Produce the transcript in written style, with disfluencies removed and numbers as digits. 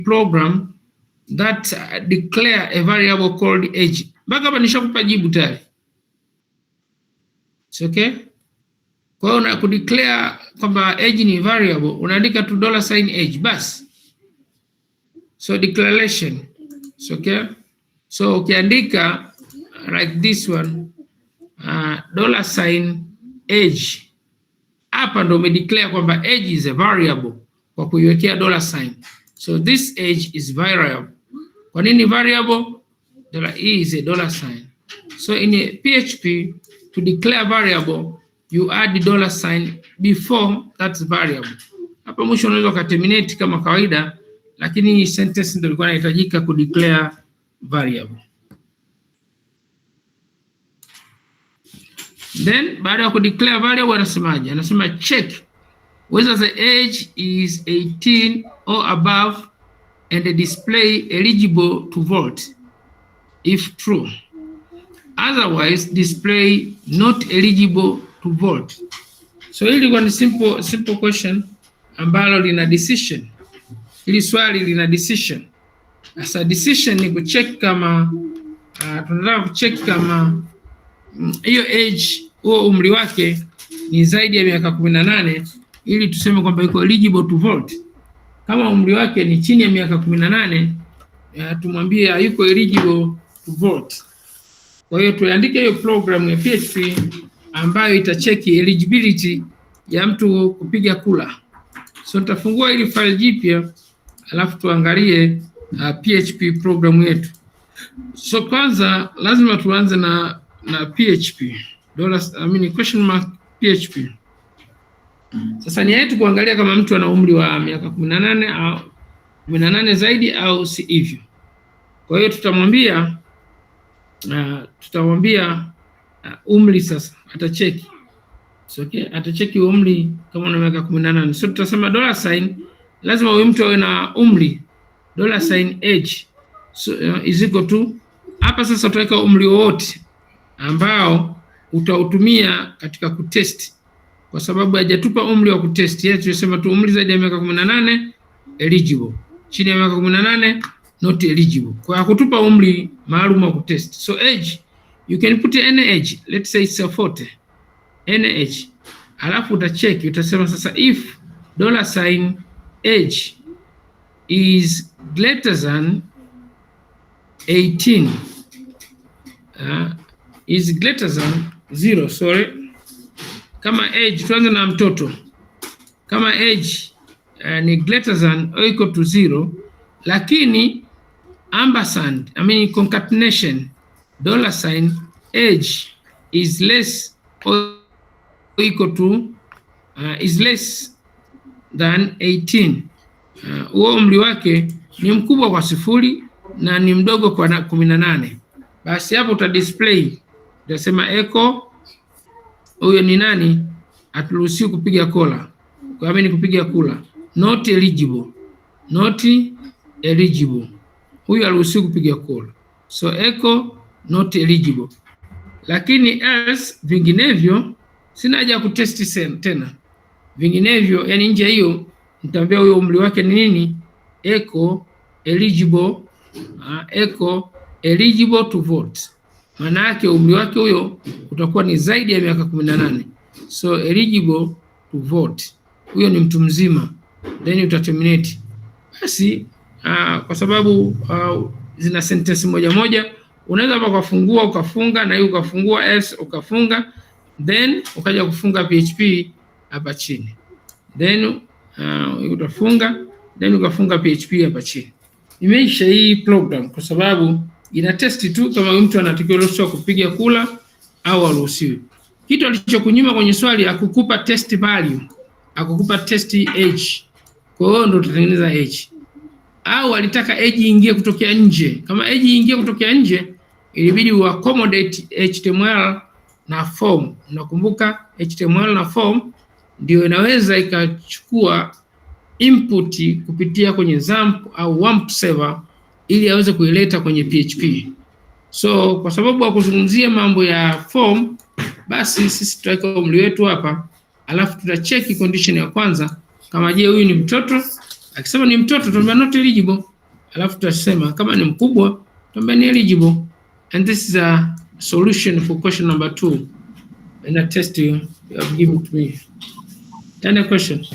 program that declare a variable called age. Mpaka hapa nishakupa jibu tayari. It's okay? Kwa hiyo na kudeclare kwamba age ni variable, unaandika tu $age basi. So declaration. It's okay? So ukiandika like this one $age, hapa ndo umedeclare kwamba age is a variable kwa kuiwekea $. So this age is variable. Kwa nini variable? $e is a $. So in a PHP, to declare variable, you add $sign before that variable. Hapa mwisho unaweza ukaterminate kama kawaida, lakini sentence ndio ilikuwa inahitajika ku declare variable. Then baada ya ku declare variable anasemaje? Anasema check whether the age is 18 or above and the display eligible to vote if true. Otherwise display not eligible to vote. So hili kwa ni simple question ambalo lina decision. Hili swali lina decision. Asa decision ni kucheck kama tunataka kucheck kama hiyo age, huo umri wake ni zaidi ya miaka 18 ili tuseme kwamba yuko eligible to vote. Kama umri wake ni chini ya miaka 18, tumwambie hayuko eligible to vote. Kwa hiyo tuandike hiyo program ya PHP ambayo itacheki eligibility ya mtu kupiga kura. So tutafungua ili file jipya alafu tuangalie PHP program yetu. So kwanza lazima tuanze na PHP. Question mark PHP. Sasa ni yetu kuangalia kama mtu ana umri wa miaka 18 au 18 zaidi au si hivyo. Kwa hiyo tutamwambia umri sasa atacheki. So okay, atacheki umri kama una miaka 18. So tutasema $, lazima huyu mtu awe na umri $age. So is equal to, hapa sasa tutaweka umri wote ambao utautumia katika kutest, kwa sababu hajatupa umri wa kutest. Yeye tunasema tu umri zaidi ya miaka 18 eligible, chini ya miaka 18 not eligible. Kwa hakutupa umri maalum wa kutest. So age, you can put any age, let's say it's 40, any age. Alafu utacheki, utasema sasa if $age is greater than 18, is greater than 0, sorry. Kama age, tuanze na mtoto. Kama age ni greater than or equal to 0, lakini ampersand, concatenation, $age is less or equal to is less than 18. Huo umri wake ni mkubwa kwa 0 na ni mdogo kwa 18. Basi hapo uta display, utasema echo huyo ni nani aturuhusiwi kupiga kura. Kwa hiyo kupiga kura not eligible, not eligible, huyo haruhusiwi kupiga kura. So echo not eligible. Lakini else, vinginevyo sina haja ya kutesti tena. Vinginevyo yani nje hiyo nitaambia huyo umri wake ni nini, echo eligible, echo eligible to vote. Maana yake umri wake huyo utakuwa ni zaidi ya miaka 18. So eligible to vote, huyo ni mtu mzima. Then utaterminate. Basi kwa sababu zina sentence moja moja, unaweza hapa kufungua ukafunga, na hiyo ukafungua else ukafunga, then ukaja kufunga PHP hapa chini. Then utafunga, then ukafunga PHP hapa chini. Imeisha hii program, kwa sababu ina test tu kama mtu anatakiwa kupiga kura au haruhusiwi. Kitu alichokunyima kwenye swali akukupa test value, akukupa test age. Kwa hiyo ndo tutatengeneza age. Au alitaka age ingie kutokea nje. Kama age ingie kutokea nje, ilibidi uaccommodate HTML na form. Unakumbuka HTML na form ndio inaweza ikachukua input kupitia kwenye XAMPP au WAMP server ili aweze kuileta kwenye PHP. So kwa sababu kuzungumzia mambo ya form, basi sisi tutaweka umri wetu hapa, alafu tutacheki condition ya kwanza kama je huyu ni mtoto. Akisema ni mtoto tutamwambia not eligible. alafu tutasema kama ni mkubwa tuambia ni eligible. And this is a solution for question number 2 in a test you have given to me. Any question?